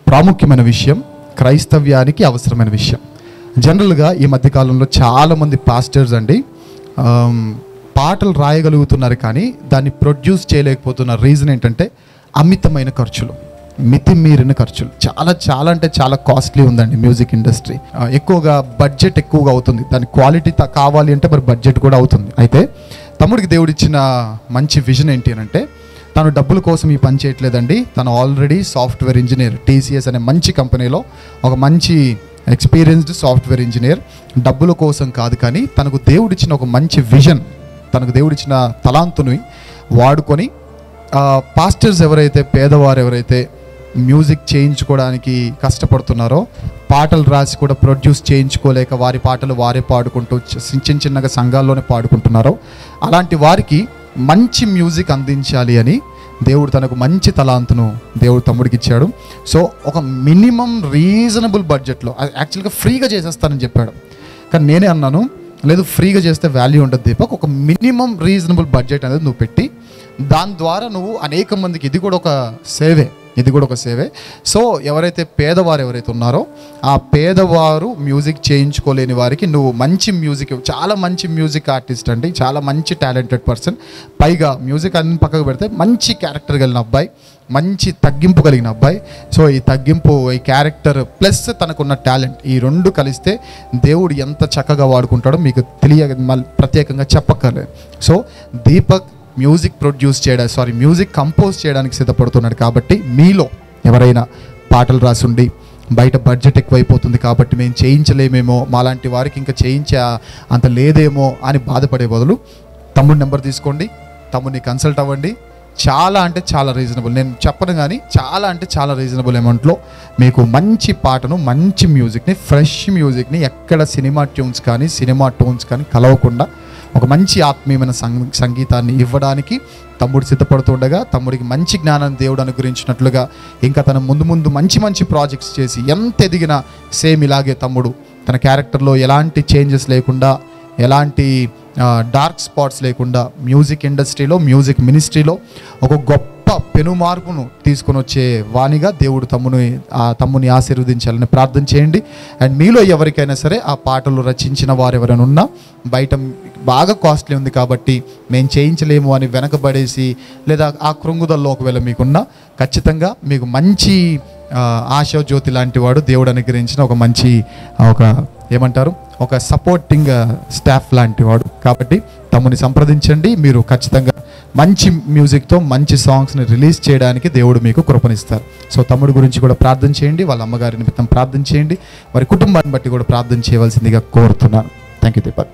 ప్రాముఖ్యమైన విషయం, క్రైస్తవ్యానికి అవసరమైన విషయం. జనరల్గా ఈ మధ్యకాలంలో చాలామంది పాస్టర్స్ అండి పాటలు రాయగలుగుతున్నారు, కానీ దాన్ని ప్రొడ్యూస్ చేయలేకపోతున్న రీజన్ ఏంటంటే అమితమైన ఖర్చులు, మితిమీరిన ఖర్చులు. చాలా అంటే చాలా కాస్ట్లీ ఉందండి మ్యూజిక్ ఇండస్ట్రీ. ఎక్కువగా బడ్జెట్ ఎక్కువగా అవుతుంది. దాని క్వాలిటీ కావాలి అంటే మరి బడ్జెట్ కూడా అవుతుంది. అయితే తమ్ముడికి దేవుడిచ్చిన మంచి విజన్ ఏంటి అని అంటే, తను డబ్బుల కోసం ఈ పని చేయట్లేదండి. తను ఆల్రెడీ సాఫ్ట్వేర్ ఇంజనీర్, టీసీఎస్ అనే మంచి కంపెనీలో ఒక మంచి ఎక్స్పీరియన్స్డ్ సాఫ్ట్వేర్ ఇంజనీర్. డబ్బుల కోసం కాదు, కానీ తనకు దేవుడిచ్చిన ఒక మంచి విజన్, తనకు దేవుడిచ్చిన తలాంతుని వాడుకొని పాస్టర్స్ ఎవరైతే, పేదవారు ఎవరైతే మ్యూజిక్ చేయించుకోవడానికి కష్టపడుతున్నారో, పాటలు రాసి కూడా ప్రొడ్యూస్ చేయించుకోలేక వారి పాటలు వారే పాడుకుంటూ చిన్నగా సంఘాల్లోనే పాడుకుంటున్నారో, అలాంటి వారికి మంచి మ్యూజిక్ అందించాలి అని దేవుడు తనకు మంచి తలాంతును దేవుడు తమ్ముడికి ఇచ్చాడు. సో ఒక మినిమం రీజనబుల్ బడ్జెట్లో, యాక్చువల్గా ఫ్రీగా చేసేస్తానని చెప్పాడు. కానీ నేనే అన్నాను, లేదు ఫ్రీగా చేస్తే వాల్యూ ఉండదు దీపక్, ఒక మినిమం రీజనబుల్ బడ్జెట్ అనేది నువ్వు పెట్టి దాని ద్వారా నువ్వు అనేక మందికి, ఇది కూడా ఒక సేవే. సో ఎవరైతే పేదవారు ఎవరైతే ఉన్నారో ఆ పేదవారు మ్యూజిక్ చేయించుకోలేని వారికి నువ్వు మంచి మ్యూజిక్, చాలా మంచి మ్యూజిక్ ఆర్టిస్ట్ అండి, చాలా మంచి టాలెంటెడ్ పర్సన్, పైగా మ్యూజిక్ అన్ని పక్కకు పెడితే మంచి క్యారెక్టర్ కలిగిన అబ్బాయి, మంచి తగ్గింపు కలిగిన అబ్బాయి. సో ఈ తగ్గింపు, ఈ క్యారెక్టర్ ప్లస్ తనకున్న టాలెంట్, ఈ రెండు కలిస్తే దేవుడు ఎంత చక్కగా వాడుకుంటాడో మీకు ప్రత్యేకంగా చెప్పక్కర్లేదు. సో దీపక్ మ్యూజిక్ కంపోజ్ చేయడానికి సిద్ధపడుతున్నాడు. కాబట్టి మీలో ఎవరైనా పాటలు రాసుండి బయట బడ్జెట్ ఎక్కువైపోతుంది కాబట్టి మేము చేయించలేమేమో, మాలాంటి వారికి ఇంకా చేయించే అంత లేదేమో అని బాధపడే బదులు తమ్ముడి నెంబర్ తీసుకోండి, తమ్ముడిని కన్సల్ట్ అవ్వండి. చాలా అంటే చాలా రీజనబుల్, నేను చెప్పను కానీ చాలా రీజనబుల్ అమౌంట్లో మీకు మంచి పాటను, మంచి మ్యూజిక్ని, ఫ్రెష్ మ్యూజిక్ని, ఎక్కడ సినిమా టోన్స్ కానీ కలవకుండా ఒక మంచి ఆత్మీయమైన సంగీతాన్ని ఇవ్వడానికి తమ్ముడు సిద్ధపడుతుండగా, తమ్ముడికి మంచి జ్ఞానాన్ని దేవుడు అనుగ్రహించినట్లుగా ఇంకా తన ముందు మంచి ప్రాజెక్ట్స్ చేసి ఎంత ఎదిగినా సేమ్ ఇలాగే తమ్ముడు తన క్యారెక్టర్లో ఎలాంటి చేంజెస్ లేకుండా, ఎలాంటి డార్క్ స్పాట్స్ లేకుండా మ్యూజిక్ ఇండస్ట్రీలో, మ్యూజిక్ మినిస్ట్రీలో ఒక గొప్ప పెను మార్పును తీసుకొని వచ్చే వాణిగా దేవుడు తమ్ముని ఆశీర్వదించాలని ప్రార్థన చేయండి. అండ్ మీలో ఎవరికైనా సరే ఆ పాటలు రచించిన వారు ఎవరైనా ఉన్నా, బయట బాగా కాస్ట్లీ ఉంది కాబట్టి మేము చేయించలేము అని వెనకబడేసి లేదా ఆ కృంగుదల్లో ఒకవేళ మీకున్నా, ఖచ్చితంగా మీకు మంచి ఆశాజ్యోతి లాంటి వాడు దేవుడు అనుగ్రహించిన ఒక మంచి ఒక సపోర్టింగ్ స్టాఫ్ లాంటి వాడు. కాబట్టి తమ్ముని సంప్రదించండి. మీరు ఖచ్చితంగా మంచి మ్యూజిక్తో మంచి సాంగ్స్ని రిలీజ్ చేయడానికి దేవుడు మీకు కృపనిస్తారు. సో తమ్ముడి గురించి కూడా ప్రార్థన చేయండి, వాళ్ళ అమ్మగారి నిమిత్తం ప్రార్థన చేయండి, వారి కుటుంబాన్ని బట్టి కూడా ప్రార్థన చేయవలసిందిగా కోరుతున్నాను. Thank you Deepak.